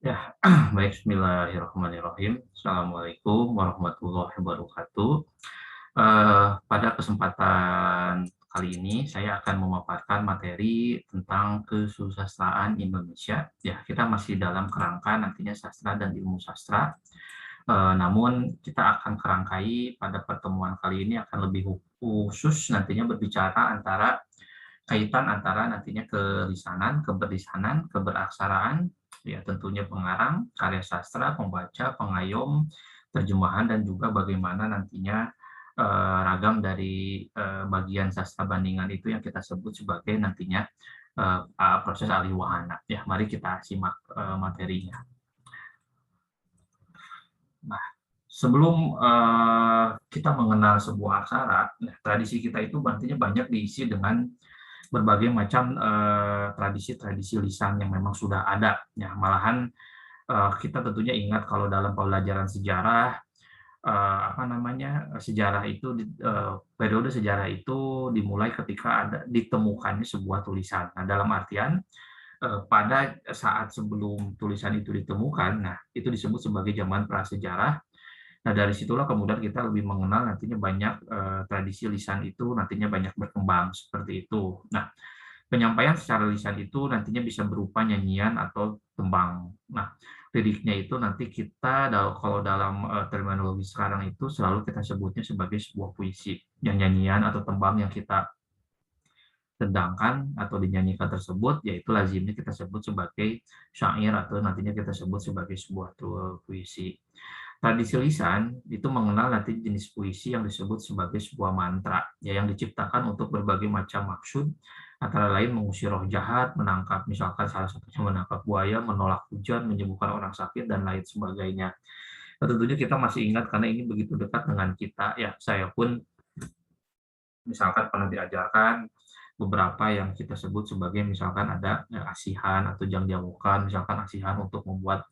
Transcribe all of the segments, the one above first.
Ya, baik, bismillahirrahmanirrahim. Assalamualaikum warahmatullahi wabarakatuh. Pada kesempatan kali ini saya akan memaparkan materi tentang kesusastraan Indonesia. Ya, kita masih dalam kerangka nantinya sastra dan ilmu sastra. Namun kita akan kerangkai pada pertemuan kali ini akan lebih khusus nantinya berbicara antara kaitan antara nantinya kelisanan, keberlisanan, keberaksaraan, ya tentunya pengarang, karya sastra, pembaca, pengayom, terjemahan, dan juga bagaimana nantinya ragam dari bagian sastra bandingan itu yang kita sebut sebagai nantinya proses alih wahana. Ya, mari kita simak materinya. Nah, sebelum kita mengenal sebuah aksara, nah, tradisi kita itu nantinya banyak diisi dengan berbagai macam tradisi-tradisi lisan yang memang sudah ada. Ya, malahan kita tentunya ingat kalau dalam pembelajaran sejarah, sejarah itu periode sejarah itu dimulai ketika ada ditemukannya sebuah tulisan. Nah, dalam artian pada saat sebelum tulisan itu ditemukan, nah itu disebut sebagai zaman prasejarah. Nah, dari situlah kemudian kita lebih mengenal nantinya banyak tradisi lisan itu nantinya banyak berkembang seperti itu. Nah, penyampaian secara lisan itu nantinya bisa berupa nyanyian atau tembang. Nah, liriknya itu nanti kita kalau dalam terminologi sekarang itu selalu kita sebutnya sebagai sebuah puisi. Yang nyanyian atau tembang yang kita sedangkan atau dinyanyikan tersebut, yaitu lazimnya kita sebut sebagai syair atau nantinya kita sebut sebagai sebuah puisi. Tradisi lisan itu mengenal nanti jenis puisi yang disebut sebagai sebuah mantra, ya, yang diciptakan untuk berbagai macam maksud, antara lain mengusir roh jahat, menangkap, misalkan salah satunya menangkap buaya, menolak hujan, menyembuhkan orang sakit, dan lain sebagainya. Nah, tentunya kita masih ingat karena ini begitu dekat dengan kita, ya. Saya pun misalkan pernah diajarkan beberapa yang kita sebut sebagai misalkan ada asihan atau jang-jangukan, misalkan asihan untuk membuat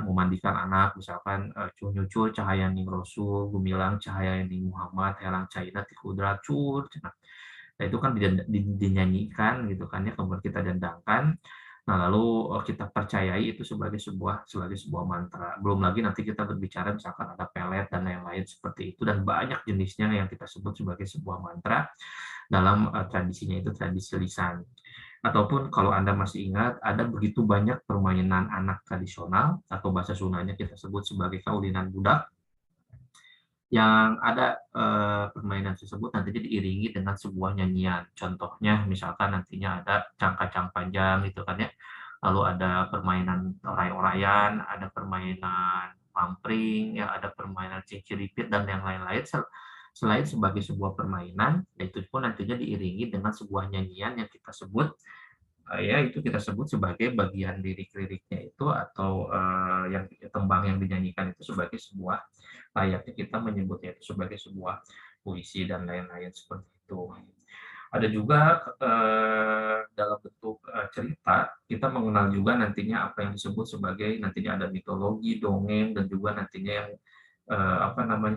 memandikan anak, misalkan cunyucur cahaya ning Rasul, gumilang cahaya ning Muhammad, helang caina ti kudrat cur. Nah, itu kan dinyanyikan gitu kan ya, kemudian kita dendangkan. Nah, lalu kita percayai itu sebagai sebuah mantra. Belum lagi nanti kita berbicara misalkan ada pelet dan lain-lain seperti itu dan banyak jenisnya yang kita sebut sebagai sebuah mantra dalam tradisinya itu tradisi lisan. Ataupun kalau Anda masih ingat, ada begitu banyak permainan anak tradisional atau bahasa Sundanya kita sebut sebagai kaulinan budak, yang ada permainan tersebut nantinya diiringi dengan sebuah nyanyian. Contohnya misalkan nantinya ada cangkacang panjang gitu kan ya, lalu ada permainan oray-orayan, ada permainan pampring, ya ada permainan ciciripit dan yang lain-lain. Selain sebagai sebuah permainan, itu pun nantinya diiringi dengan sebuah nyanyian yang kita sebut ya itu kita sebut sebagai bagian lirik-liriknya itu atau yang tembang yang dinyanyikan itu sebagai sebuah layaknya kita menyebutnya itu sebagai sebuah puisi dan lain-lain seperti itu. Ada juga dalam bentuk cerita kita mengenal juga nantinya apa yang disebut sebagai nantinya ada mitologi, dongeng dan juga nantinya yang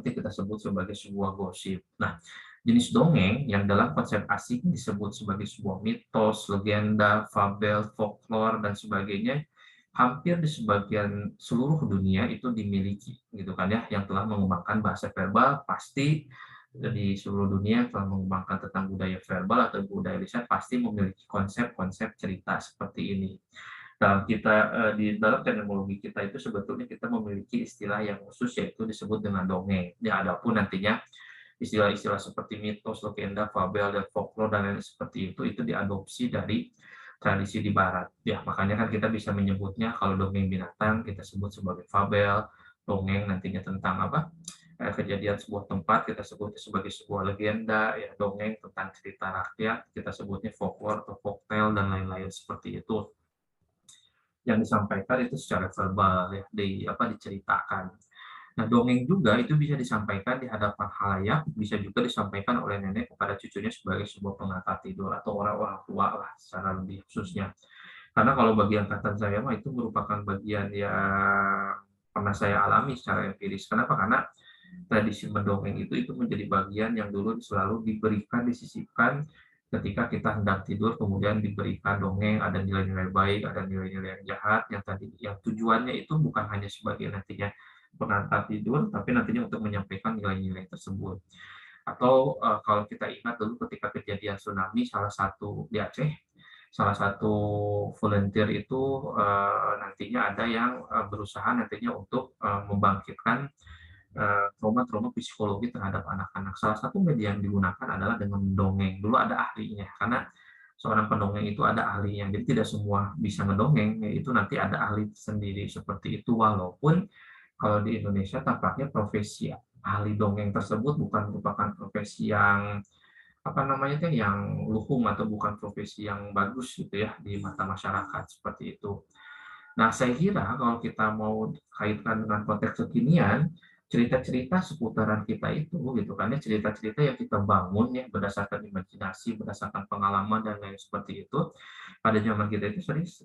kita sebut sebagai sebuah gosip. Nah, jenis dongeng yang dalam konsep asing disebut sebagai sebuah mitos, legenda, fabel, folklore, dan sebagainya, hampir di sebagian seluruh dunia itu dimiliki, gitu kan ya, yang telah mengembangkan bahasa verbal, pasti di seluruh dunia yang telah mengembangkan tentang budaya verbal atau budaya lisan pasti memiliki konsep-konsep cerita seperti ini. Di dalam terminologi kita itu sebetulnya kita memiliki istilah yang khusus yaitu disebut dengan dongeng. Ya, adapun nantinya istilah-istilah seperti mitos, legenda, fabel, dan folklore dan lain seperti itu diadopsi dari tradisi di barat. Ya, makanya kan kita bisa menyebutnya kalau dongeng binatang kita sebut sebagai fabel, dongeng nantinya tentang kejadian sebuah tempat kita sebutnya sebagai sebuah legenda, ya dongeng tentang cerita rakyat kita sebutnya folklore atau folktale dan lain-lain seperti itu yang disampaikan itu secara verbal ya diceritakan. Nah, dongeng juga itu bisa disampaikan di hadapan khalayak, bisa juga disampaikan oleh nenek kepada cucunya sebagai sebuah pengantar tidur atau orang-orang tua lah secara lebih khususnya. Karena kalau bagi angkatan saya mah itu merupakan bagian yang pernah saya alami secara empiris. Kenapa? Karena tradisi mendongeng itu menjadi bagian yang dulu selalu diberikan, disisipkan ketika kita hendak tidur kemudian diberikan dongeng, ada nilai-nilai baik, ada nilai-nilai yang jahat, yang tujuannya itu bukan hanya sebagai nantinya pengantar tidur, tapi nantinya untuk menyampaikan nilai-nilai tersebut. Atau kalau kita ingat dulu ketika kejadian tsunami salah satu di Aceh, salah satu volunteer itu nantinya ada yang berusaha nantinya untuk membangkitkan trauma-trauma psikologi terhadap anak-anak. Salah satu media yang digunakan adalah dengan dongeng. Dulu ada ahlinya, karena seorang pendongeng itu ada ahlinya. Jadi tidak semua bisa ngedongeng, yaitu nanti ada ahli sendiri seperti itu. Walaupun kalau di Indonesia tampaknya profesi ahli dongeng tersebut bukan merupakan profesi yang apa namanya tuh yang luhung atau bukan profesi yang bagus gitu ya di mata masyarakat seperti itu. Nah, saya kira kalau kita mau kaitkan dengan konteks kekinian, cerita-cerita seputaran kita itu gitu kan ya, cerita-cerita yang kita bangun ya berdasarkan imajinasi, berdasarkan pengalaman dan lain seperti itu, pada zaman kita itu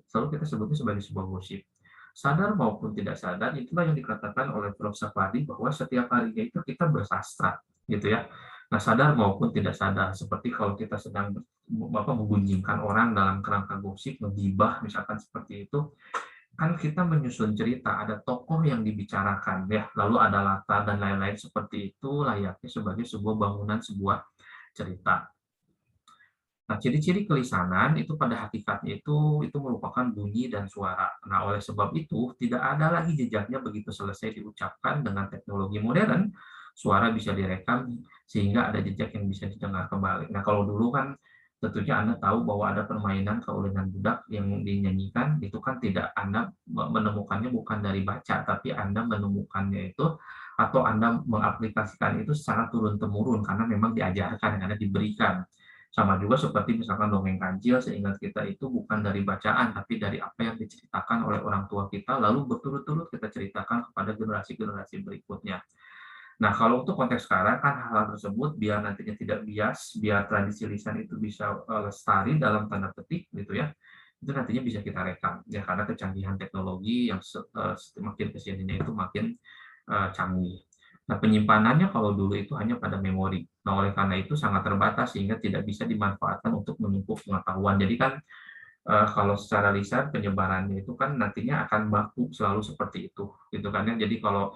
selalu kita sebutnya sebagai sebuah gosip. Sadar maupun tidak sadar, itulah yang dikatakan oleh Prof. Safadi bahwa setiap harinya itu kita bersastra, gitu ya. Nah, sadar maupun tidak sadar, seperti kalau kita sedang menggunjingkan orang dalam kerangka gosip, menggibah, misalkan seperti itu, kan kita menyusun cerita, ada tokoh yang dibicarakan ya, lalu ada latar dan lain-lain seperti itu layaknya sebagai sebuah bangunan sebuah cerita. Nah, ciri-ciri kelisanan itu pada hakikatnya itu merupakan bunyi dan suara. Nah, oleh sebab itu tidak ada lagi jejaknya begitu selesai diucapkan. Dengan teknologi modern, suara bisa direkam sehingga ada jejak yang bisa didengar kembali. Nah, kalau dulu kan tentunya Anda tahu bahwa ada permainan kaulinan budak yang dinyanyikan, itu kan tidak Anda menemukannya bukan dari baca, tapi Anda menemukannya itu atau Anda mengaplikasikan itu secara turun-temurun karena memang diajarkan, karena diberikan. Sama juga seperti misalkan dongeng kancil, seingat kita itu bukan dari bacaan, tapi dari apa yang diceritakan oleh orang tua kita, lalu berturut-turut kita ceritakan kepada generasi-generasi berikutnya. Nah, kalau untuk konteks sekarang kan hal-hal tersebut biar nantinya tidak bias, biar tradisi lisan itu bisa lestari dalam tanda petik gitu ya, itu nantinya bisa kita rekam ya karena kecanggihan teknologi yang semakin kesininya itu makin canggih. Nah, penyimpanannya kalau dulu itu hanya pada memori. Nah, oleh karena itu sangat terbatas sehingga tidak bisa dimanfaatkan untuk menumpuk pengetahuan. Jadi kan kalau secara lisan penyebarannya itu kan nantinya akan baku selalu seperti itu, gitu kan ya. Jadi kalau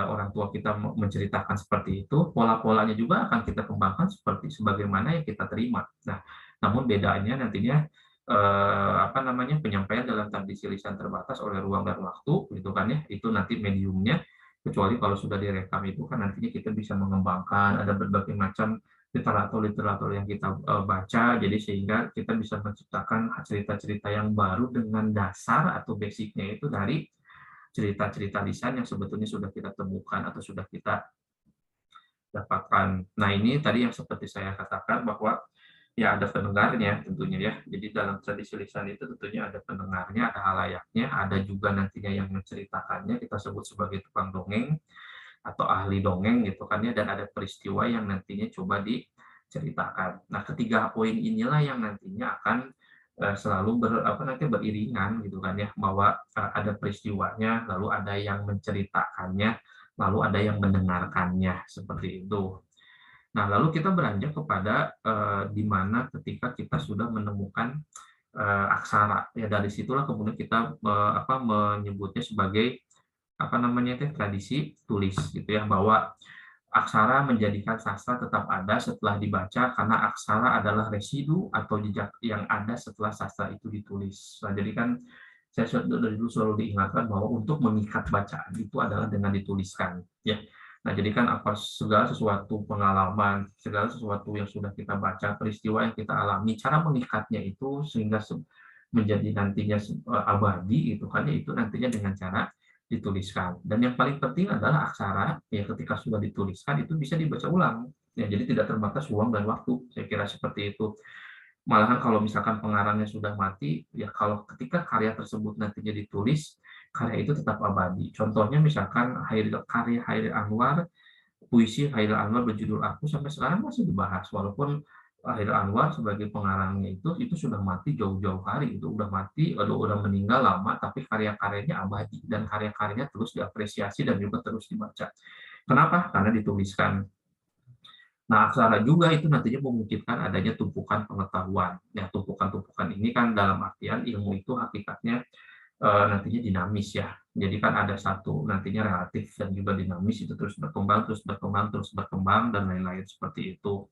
orang tua kita menceritakan seperti itu, pola-polanya juga akan kita kembangkan seperti sebagaimana yang kita terima. Nah, namun bedanya nantinya apa namanya penyampaian dalam tradisi lisan terbatas oleh ruang dan waktu, gitu kan ya. Itu nanti mediumnya. Kecuali kalau sudah direkam itu kan nantinya kita bisa mengembangkan, ada berbagai macam literatur-literatur yang kita baca, jadi sehingga kita bisa menciptakan cerita-cerita yang baru dengan dasar atau basicnya itu dari cerita-cerita lisan yang sebetulnya sudah kita temukan atau sudah kita dapatkan. Nah, ini tadi yang seperti saya katakan bahwa ya ada pendengarnya tentunya ya. Jadi dalam tradisi lisan itu tentunya ada pendengarnya, ada halayaknya, ada juga nantinya yang menceritakannya, kita sebut sebagai tukang dongeng atau ahli dongeng gitu kan ya, dan ada peristiwa yang nantinya coba diceritakan. Nah, ketiga poin inilah yang nantinya akan selalu beriringan gitu kan ya, bahwa ada peristiwanya, lalu ada yang menceritakannya, lalu ada yang mendengarkannya seperti itu. Nah, lalu kita beranjak kepada di mana ketika kita sudah menemukan aksara, ya dari situlah kemudian kita menyebutnya sebagai apa namanya itu tradisi tulis gitu ya, bahwa aksara menjadikan sastra tetap ada setelah dibaca karena aksara adalah residu atau jejak yang ada setelah sastra itu ditulis. Nah, jadi kan saya dari dulu selalu diingatkan bahwa untuk mengikat bacaan itu adalah dengan dituliskan ya. Nah, jadi kan apa segala sesuatu pengalaman, segala sesuatu yang sudah kita baca, peristiwa yang kita alami, cara mengikatnya itu sehingga menjadi nantinya abadi itu kan ya, itu nantinya dengan cara dituliskan. Dan yang paling penting adalah aksara ya ketika sudah dituliskan itu bisa dibaca ulang. Ya, jadi tidak terbatas ruang dan waktu. Saya kira seperti itu. Malahan kalau misalkan pengarangnya sudah mati, ya kalau ketika karya tersebut nantinya ditulis, karya itu tetap abadi. Contohnya misalkan karya Hairil Anwar, puisi Hairil Anwar berjudul Aku sampai sekarang masih dibahas walaupun Hairil Anwar sebagai pengarangnya itu sudah mati jauh-jauh hari, itu udah mati, udah meninggal lama, tapi karya-karyanya abadi dan karya-karyanya terus diapresiasi dan juga terus dibaca. Kenapa? Karena dituliskan. Nah, aksara juga itu nantinya memungkinkan adanya tumpukan pengetahuan. Ya, tumpukan-tumpukan ini kan dalam artian ilmu itu hakikatnya nantinya dinamis ya. Jadi kan ada satu nantinya relatif dan juga dinamis itu terus berkembang, terus berkembang, terus berkembang dan lain-lain seperti itu.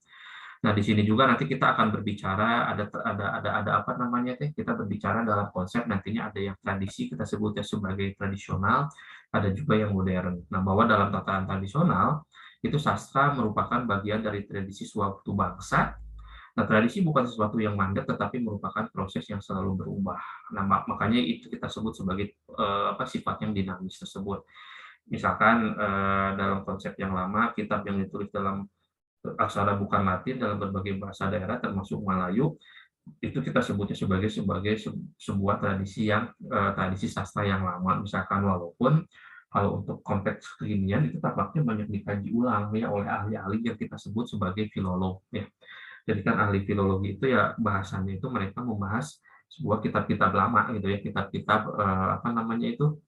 Nah, di sini juga nanti kita akan berbicara ada apa namanya teh? Kita berbicara dalam konsep nantinya ada yang tradisi kita sebutnya sebagai tradisional, ada juga yang modern. Nah, bahwa dalam tatanan tradisional itu sastra merupakan bagian dari tradisi suatu bangsa. Nah, tradisi bukan sesuatu yang mandek tetapi merupakan proses yang selalu berubah. Nah, makanya itu kita sebut sebagai apa sifat yang dinamis tersebut. Misalkan dalam konsep yang lama, kitab yang ditulis dalam aksara bukan Latin dalam berbagai bahasa daerah termasuk Melayu itu kita sebutnya sebagai sebuah tradisi yang tradisi sastra yang lama misalkan walaupun kalau untuk konteks kekinian itu tampaknya banyak dikaji ulang ya oleh ahli-ahli yang kita sebut sebagai filolog ya. Jadi kan ahli filologi itu ya bahasanya itu mereka membahas sebuah kitab-kitab lama gitu ya, kitab-kitab apa namanya itu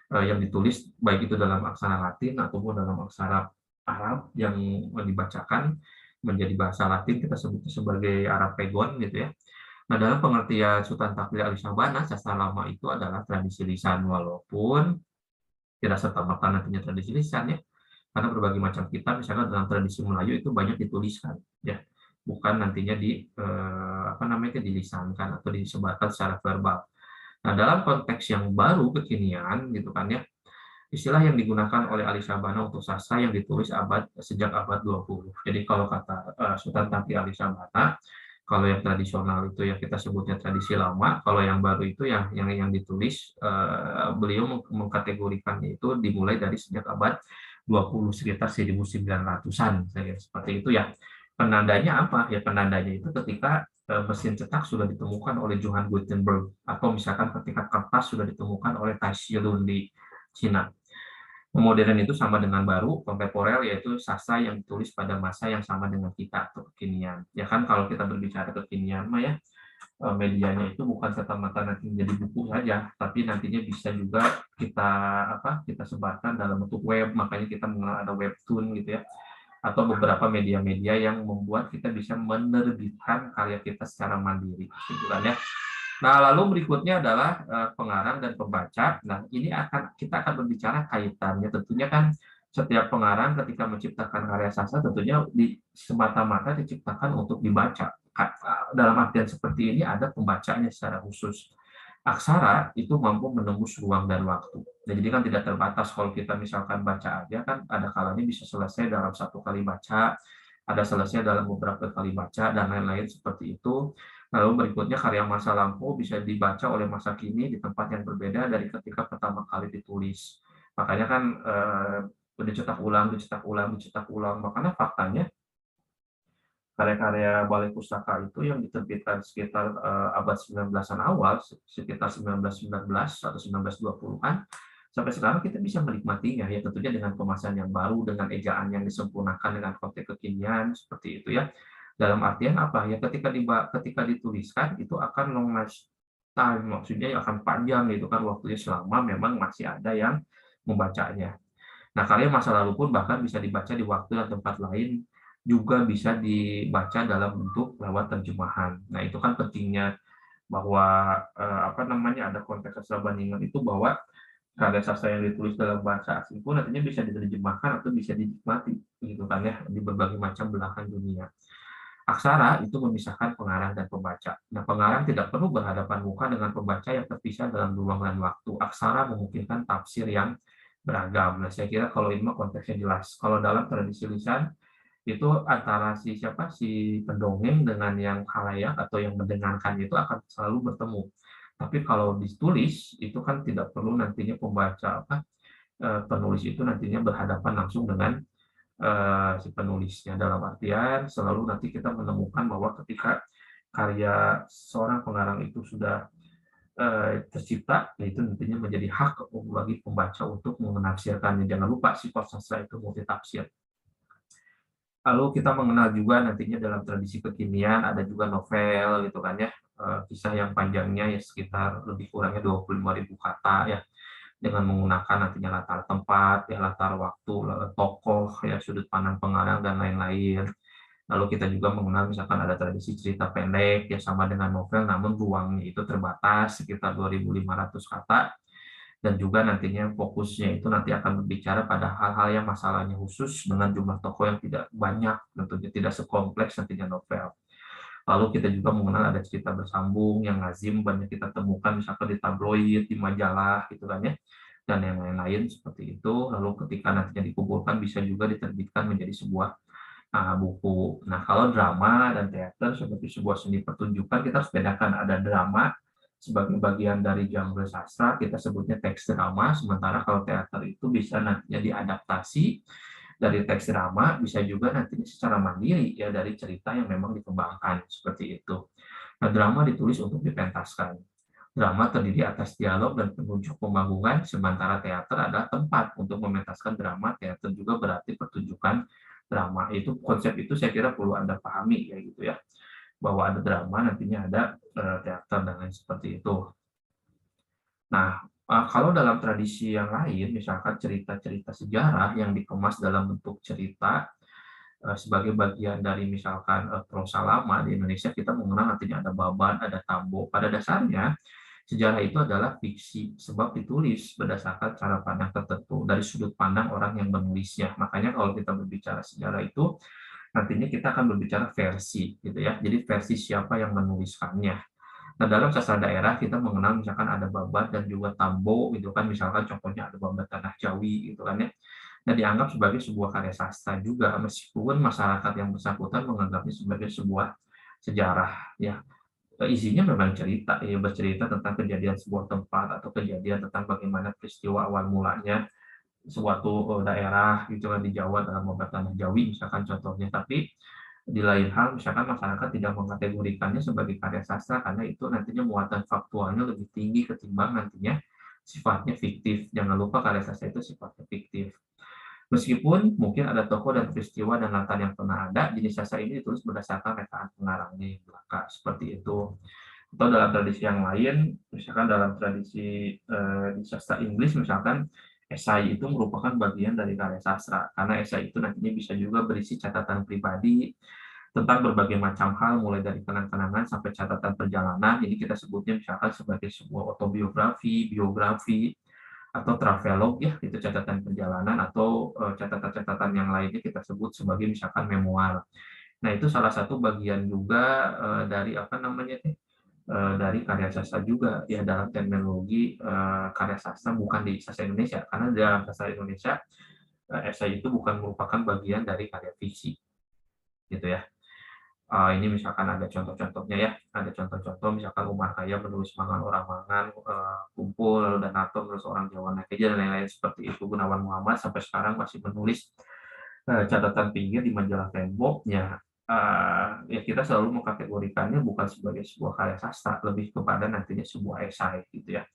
yang ditulis baik itu dalam aksara Latin ataupun dalam aksara Arab yang dibacakan menjadi bahasa Latin kita sebutnya sebagai Arapegon gitu ya. Nah, dalam pengertian Sultan Taklil Alisabana, sastra lama itu adalah tradisi lisan walaupun tidak serta-merta nantinya tradisi lisan ya. Karena berbagai macam kitab misalkan dalam tradisi Melayu itu banyak dituliskan ya. Bukan nantinya apa namanya dilisankan atau disebarkan secara verbal. Nah, dalam konteks yang baru kekinian gitu kan ya, istilah yang digunakan oleh Ali Syahbana untuk sastra yang ditulis sejak abad 20. Jadi kalau kata Sultan Tangki Ali Syahbana, kalau yang tradisional itu yang kita sebutnya tradisi lama, kalau yang baru itu yang ditulis beliau mengkategorikannya itu dimulai dari sejak abad 20 sekitar 1900-an seperti itu ya. Penandanya apa? Ya penandanya itu ketika mesin cetak sudah ditemukan oleh Johann Gutenberg atau misalkan ketika kertas sudah ditemukan oleh Tai Shilun di Cina. Modern itu sama dengan baru, kontemporer yaitu sastra yang ditulis pada masa yang sama dengan kita atau kekinian. Ya kan kalau kita berbicara kekinian mah ya medianya itu bukan serta-merta nanti menjadi buku saja, tapi nantinya bisa juga kita sebarkan dalam bentuk web, makanya kita mengenal ada webtoon gitu ya, atau beberapa media-media yang membuat kita bisa menerbitkan karya kita secara mandiri, gitu kan ya. Nah, lalu berikutnya adalah pengarang dan pembaca. Nah, ini kita akan berbicara kaitannya. Tentunya kan setiap pengarang ketika menciptakan karya sastra tentunya semata-mata diciptakan untuk dibaca. Dalam artian seperti ini ada pembacanya secara khusus. Aksara itu mampu menembus ruang dan waktu. Nah, jadi kan tidak terbatas kalau kita misalkan baca aja kan ada kalanya bisa selesai dalam satu kali baca, ada selesai dalam beberapa kali baca dan lain-lain seperti itu. Lalu berikutnya karya masa lampau bisa dibaca oleh masa kini di tempat yang berbeda dari ketika pertama kali ditulis. Makanya kan dicetak ulang, dicetak ulang, dicetak ulang. Makanya faktanya karya-karya Balai Pustaka itu yang diterbitkan sekitar abad 19-an awal, sekitar 1919 atau 1920-an, sampai sekarang kita bisa menikmatinya ya tentunya dengan kemasan yang baru, dengan ejaan yang disempurnakan dengan konteks kekinian seperti itu ya. Dalam artian apa ya ketika dituliskan itu akan long lifetime, maksudnya akan panjang gitu kan waktunya selama memang masih ada yang membacanya. Nah, karya masa lalu pun bahkan bisa dibaca di waktu dan tempat lain, juga bisa dibaca dalam bentuk lewat terjemahan. Nah, itu kan pentingnya bahwa apa namanya ada konteks sastra bandingan itu bahwa karya sastra yang ditulis dalam bahasa asing pun nantinya bisa diterjemahkan atau bisa dinikmati gitu kan ya di berbagai macam belahan dunia. Aksara itu memisahkan pengarang dan pembaca. Nah, pengarang tidak perlu berhadapan muka dengan pembaca yang terpisah dalam ruang dan waktu. Aksara memungkinkan tafsir yang beragam. Nah, saya kira kalau ini mah konteksnya jelas. Kalau dalam tradisi lisan itu antara si pendongeng dengan yang khalayak atau yang mendengarkan itu akan selalu bertemu. Tapi kalau ditulis itu kan tidak perlu nantinya penulis itu nantinya berhadapan langsung dengan si penulisnya, dalam artian selalu nanti kita menemukan bahwa ketika karya seorang pengarang itu sudah tercipta, ya itu nantinya menjadi hak bagi pembaca untuk menafsirkannya. Jangan lupa sifat sastra itu multitafsir. Lalu kita mengenal juga nantinya dalam tradisi kekinian ada juga novel gitu kan ya, kisah yang panjangnya ya sekitar lebih kurangnya 25.000 kata ya, dengan menggunakan nantinya latar tempat, ya latar waktu, tokoh, ya sudut pandang pengarang dan lain-lain. Lalu kita juga mengenal misalkan ada tradisi cerita pendek yang sama dengan novel, namun ruangnya itu terbatas sekitar 2.500 kata, dan juga nantinya fokusnya itu nanti akan berbicara pada hal-hal yang masalahnya khusus dengan jumlah tokoh yang tidak banyak, tentunya tidak sekompleks nantinya novel. Lalu kita juga mengenal ada cerita bersambung yang lazim banyak kita temukan misalkan di tabloid, di majalah gitu kan ya, dan yang lain-lain seperti itu. Lalu ketika nantinya dikumpulkan bisa juga diterbitkan menjadi sebuah buku. Nah, kalau drama dan teater seperti sebuah seni pertunjukan, kita harus bedakan ada drama sebagai bagian dari genre sastra, kita sebutnya teks drama, sementara kalau teater itu bisa nantinya diadaptasi dari teks drama, bisa juga nantinya secara mandiri ya dari cerita yang memang dikembangkan seperti itu. Nah, drama ditulis untuk dipentaskan. Drama terdiri atas dialog dan penunjuk pemanggungan, sementara teater adalah tempat untuk mementaskan drama. Teater juga berarti pertunjukan drama. Itu konsep itu saya kira perlu Anda pahami ya gitu ya. Bahwa ada drama nantinya ada teater dan lain seperti itu. Nah, kalau dalam tradisi yang lain, misalkan cerita-cerita sejarah yang dikemas dalam bentuk cerita sebagai bagian dari misalkan prosa lama di Indonesia, kita mengenal nantinya ada babat, ada tambo. Pada dasarnya sejarah itu adalah fiksi sebab ditulis berdasarkan cara pandang tertentu dari sudut pandang orang yang menulisnya. Makanya kalau kita berbicara sejarah itu nantinya kita akan berbicara versi gitu ya. Jadi versi siapa yang menuliskannya. Nah, dalam sastra daerah kita mengenal misalkan ada babat dan juga tambo gitu kan, misalkan contohnya ada babat tanah Jawi gitu kan ya. Dan dianggap sebagai sebuah karya sastra juga meskipun masyarakat yang bersangkutan menganggapnya sebagai sebuah sejarah ya. Isinya memang cerita ya, bercerita tentang kejadian sebuah tempat atau kejadian tentang bagaimana peristiwa awal mulanya suatu daerah gitu kan di Jawa dalam obat tanah Jawi misalkan contohnya. Tapi di lain hal misalkan masyarakat tidak mengkategorikannya sebagai karya sastra karena itu nantinya muatan faktualnya lebih tinggi ketimbang nantinya sifatnya fiktif. Jangan lupa karya sastra itu sifatnya fiktif. Meskipun mungkin ada tokoh dan peristiwa dan latar yang pernah ada, jenis sastra ini ditulis berdasarkan rekaan pengarangnya yang belaka, seperti itu. Atau dalam tradisi yang lain, misalkan dalam tradisi di sastra Inggris misalkan, esai itu merupakan bagian dari karya sastra, karena esai itu nantinya bisa juga berisi catatan pribadi tentang berbagai macam hal, mulai dari kenang-kenangan sampai catatan perjalanan. Jadi kita sebutnya misalkan sebagai sebuah autobiografi, biografi, atau travelog ya, itu catatan perjalanan, atau catatan-catatan yang lainnya kita sebut sebagai misalkan memoir. Nah, itu salah satu bagian juga dari apa namanya dari karya sastra juga ya dalam terminologi karya sastra, bukan di sastra Indonesia, karena dalam sastra Indonesia esai itu bukan merupakan bagian dari karya fiksi gitu ya. Ini misalkan ada contoh-contohnya ya, ada contoh-contoh misalkan Umar Khayyam menulis Mangan Orang Mangan, Kumpul, lalu Danato menulis Orang Jawa Nakeja dan lain-lain seperti itu. Gunawan Muhammad sampai sekarang masih menulis catatan pinggir di majalah Tempo. Ya kita selalu mengkategorikannya bukan sebagai sebuah karya sastra, lebih kepada nantinya sebuah esai gitu ya.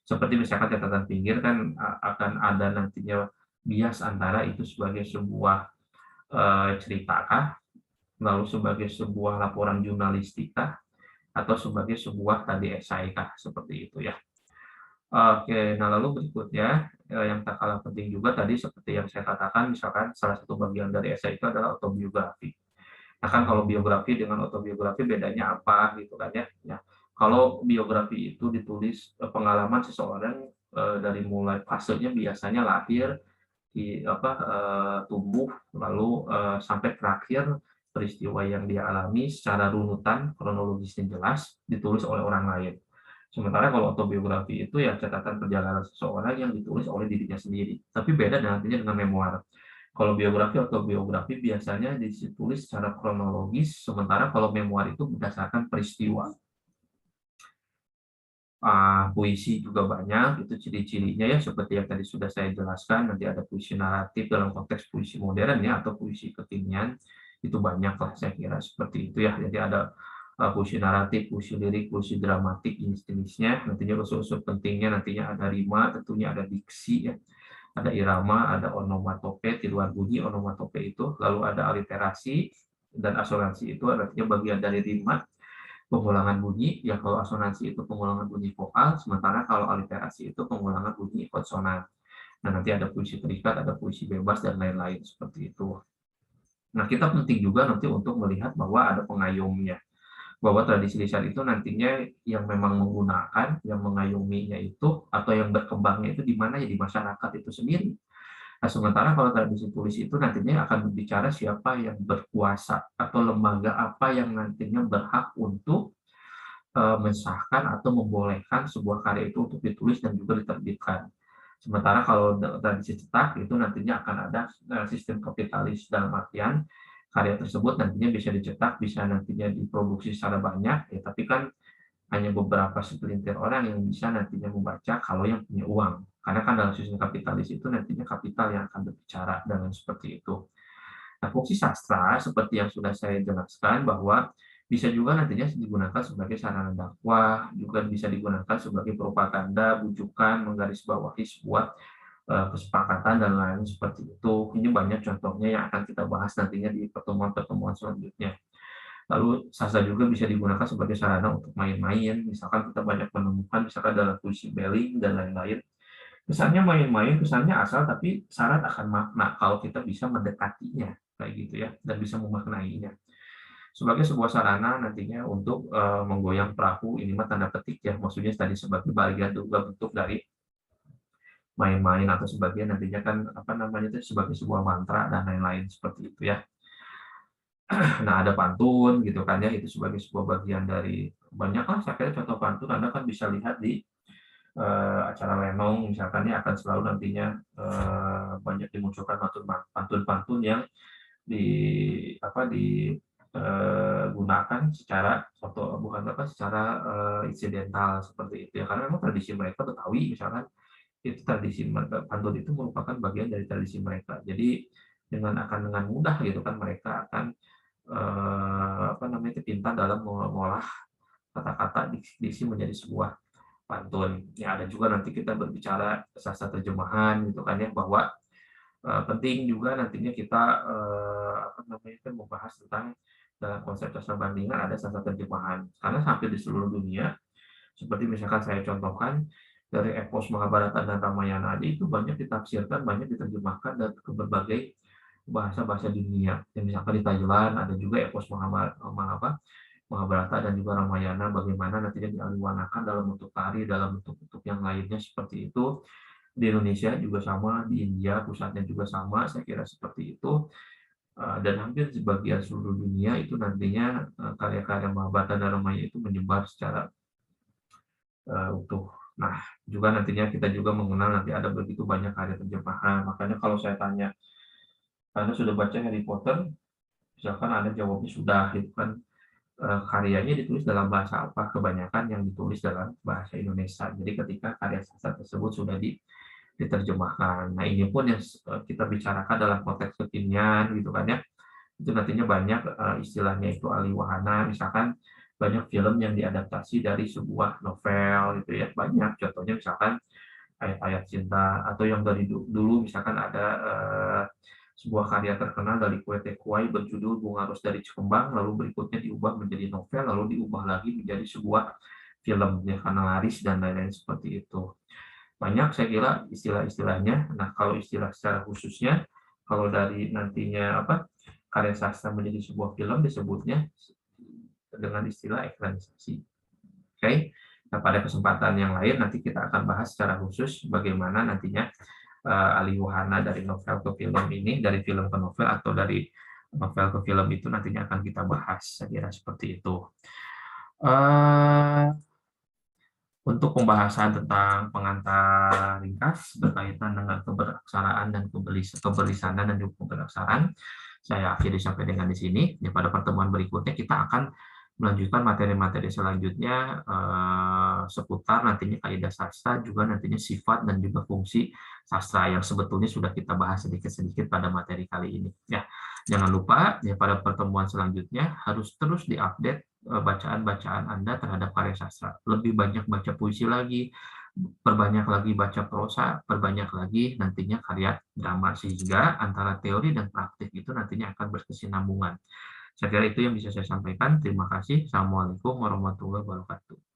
Seperti misalkan catatan pinggir kan akan ada nantinya bias antara itu sebagai sebuah cerita kah, lalu sebagai sebuah laporan jurnalistik kah, atau sebagai sebuah tadi esai kah, seperti itu ya. Oke, nah lalu berikutnya yang tak kalah penting juga tadi seperti yang saya katakan, misalkan salah satu bagian dari esai itu adalah autobiografi. Nah kan kalau biografi dengan autobiografi bedanya apa gitu kan ya. Ya, kalau biografi itu ditulis pengalaman seseorang dari mulai fasenya biasanya lahir, tumbuh, lalu sampai terakhir peristiwa yang dia alami secara runutan kronologisnya jelas ditulis oleh orang lain. Sementara kalau autobiografi itu ya catatan perjalanan seseorang yang ditulis oleh dirinya sendiri. Tapi beda nantinya dengan memoir. Kalau biografi atau biografi biasanya ditulis secara kronologis, sementara kalau memoir itu berdasarkan peristiwa. Puisi juga banyak, itu ciri-cirinya ya seperti yang tadi sudah saya jelaskan. Nanti ada puisi naratif dalam konteks puisi modern ya, atau puisi kekinian, itu banyak lah saya kira seperti itu ya. Jadi ada puisi naratif, puisi lirik, puisi dramatik, jenis-jenisnya. Nantinya unsur-unsur pentingnya nantinya ada rima, tentunya ada diksi ya, ada irama, ada onomatope, tiruan bunyi onomatope itu, lalu ada aliterasi dan asonansi itu artinya bagian dari rima, pengulangan bunyi, ya kalau asonansi itu pengulangan bunyi vokal, sementara kalau aliterasi itu pengulangan bunyi konsonan. Nah, nanti ada puisi terikat, ada puisi bebas, dan lain-lain seperti itu. Nah, kita penting juga nanti untuk melihat bahwa ada pengayomnya, bahwa tradisi lisan itu nantinya yang memang menggunakan, yang mengayominya itu, atau yang berkembangnya itu di mana ya di masyarakat itu sendiri. Nah, sementara kalau tradisi tulis itu nantinya akan berbicara siapa yang berkuasa atau lembaga apa yang nantinya berhak untuk mensahkan atau membolehkan sebuah karya itu untuk ditulis dan juga diterbitkan. Sementara kalau tradisi cetak itu nantinya akan ada sistem kapitalis dalam artian karya tersebut nantinya bisa dicetak, bisa nantinya diproduksi secara banyak, ya, tapi kan hanya beberapa segelintir orang yang bisa nantinya membaca kalau yang punya uang. Karena kan dalam sistem kapitalis itu nantinya kapital yang akan berbicara dengan seperti itu. Nah, fungsi sastra seperti yang sudah saya jelaskan bahwa bisa juga nantinya digunakan sebagai sarana dakwah, juga bisa digunakan sebagai propaganda, bujukan, menggarisbawahi sebuah kesepakatan dan lain seperti itu. Ini banyak contohnya yang akan kita bahas nantinya di pertemuan-pertemuan selanjutnya. Lalu sastra juga bisa digunakan sebagai sarana untuk main-main, misalkan kita banyak menemukan misalkan dalam puisi Belling dan lain-lain. Kesannya main-main, kesannya asal, tapi syarat akan makna kalau kita bisa mendekatinya, kayak gitu ya, dan bisa memaknainya. Sebagai sebuah sarana nantinya untuk menggoyang perahu, ini mah tanda petik ya, maksudnya tadi sebagai bagian juga bentuk dari main-main atau sebagian nantinya kan apa namanya itu sebagai sebuah mantra dan lain-lain seperti itu ya. Nah, ada pantun gitu kan ya, itu sebagai sebuah bagian dari banyaklah saya kira contoh pantun Anda kan bisa lihat di acara lenong misalkan ya akan selalu nantinya banyak dimunculkan pantun-pantun yang di apa digunakan secara atau bukan apa secara insidental seperti itu ya karena memang tradisi mereka Betawi misalkan itu tradisi pantun itu merupakan bagian dari tradisi mereka. Jadi dengan mudah gitu kan mereka akan apa namanya pintar dalam mengolah kata-kata diksi menjadi sebuah pantun. Ya ada juga nanti kita berbicara sastra terjemahan gitu kan ya bahwa penting juga nantinya kita apa namanya kan membahas tentang dalam konsep sastra bandingan ada sastra terjemahan karena hampir di seluruh dunia seperti misalkan saya contohkan dari epos Mahabharata dan Ramayana aja itu banyak ditafsirkan, banyak diterjemahkan dan ke berbagai bahasa-bahasa dunia. Ya, misalkan di Thailand ada juga epos Mahabharata dan juga Ramayana bagaimana nantinya dialihwanakan dalam bentuk tari, dalam bentuk-bentuk yang lainnya seperti itu. Di Indonesia juga sama, di India pusatnya juga sama, saya kira seperti itu. Dan hampir di bagian seluruh dunia itu nantinya karya-karya Mahabharata dan Ramayana itu menyebar secara utuh. Nah, juga nantinya kita juga mengenal nanti ada begitu banyak karya terjemahan. Makanya kalau saya tanya, Anda sudah baca Harry Potter? Misalkan Anda jawabnya sudah, itu kan karyanya ditulis dalam bahasa apa? Kebanyakan yang ditulis dalam bahasa Indonesia. Jadi ketika karya sastra tersebut sudah diterjemahkan. Nah, ini pun yang kita bicarakan dalam konteks kekinian gitu kan ya. Itu nantinya banyak istilahnya itu aliwahana, misalkan banyak film yang diadaptasi dari sebuah novel gitu ya. Banyak contohnya misalkan ayat-ayat cinta atau yang dari dulu misalkan ada sebuah karya terkenal dari Kue Teh Kuai berjudul Bunga Ros dari Cikembang lalu berikutnya diubah menjadi novel lalu diubah lagi menjadi sebuah film ya karena laris dan lain-lain seperti itu. Banyak saya kira istilah-istilahnya. Nah, kalau istilah secara khususnya kalau dari nantinya apa karya sastra menjadi sebuah film disebutnya dengan istilah ekranisasi. Oke. Nah, pada kesempatan yang lain nanti kita akan bahas secara khusus bagaimana nantinya alih wahana dari novel ke film ini, dari film ke novel atau dari novel ke film itu nantinya akan kita bahas. Saya kira seperti itu. Uh, untuk pembahasan tentang pengantar ringkas berkaitan dengan keberaksaraan dan keberlisanan dan juga keberaksaraan, saya akhiri sampai dengan di sini. Ya, pada pertemuan berikutnya kita akan melanjutkan materi-materi selanjutnya seputar nantinya kaidah sastra, juga nantinya sifat dan juga fungsi sastra yang sebetulnya sudah kita bahas sedikit-sedikit pada materi kali ini. Ya, jangan lupa ya pada pertemuan selanjutnya harus terus diupdate bacaan-bacaan Anda terhadap karya sastra. Lebih banyak baca puisi lagi, perbanyak lagi baca prosa, perbanyak lagi nantinya karya drama, sehingga antara teori dan praktik itu nantinya akan berkesinambungan. Saya kira itu yang bisa saya sampaikan. Terima kasih. Assalamualaikum warahmatullahi wabarakatuh.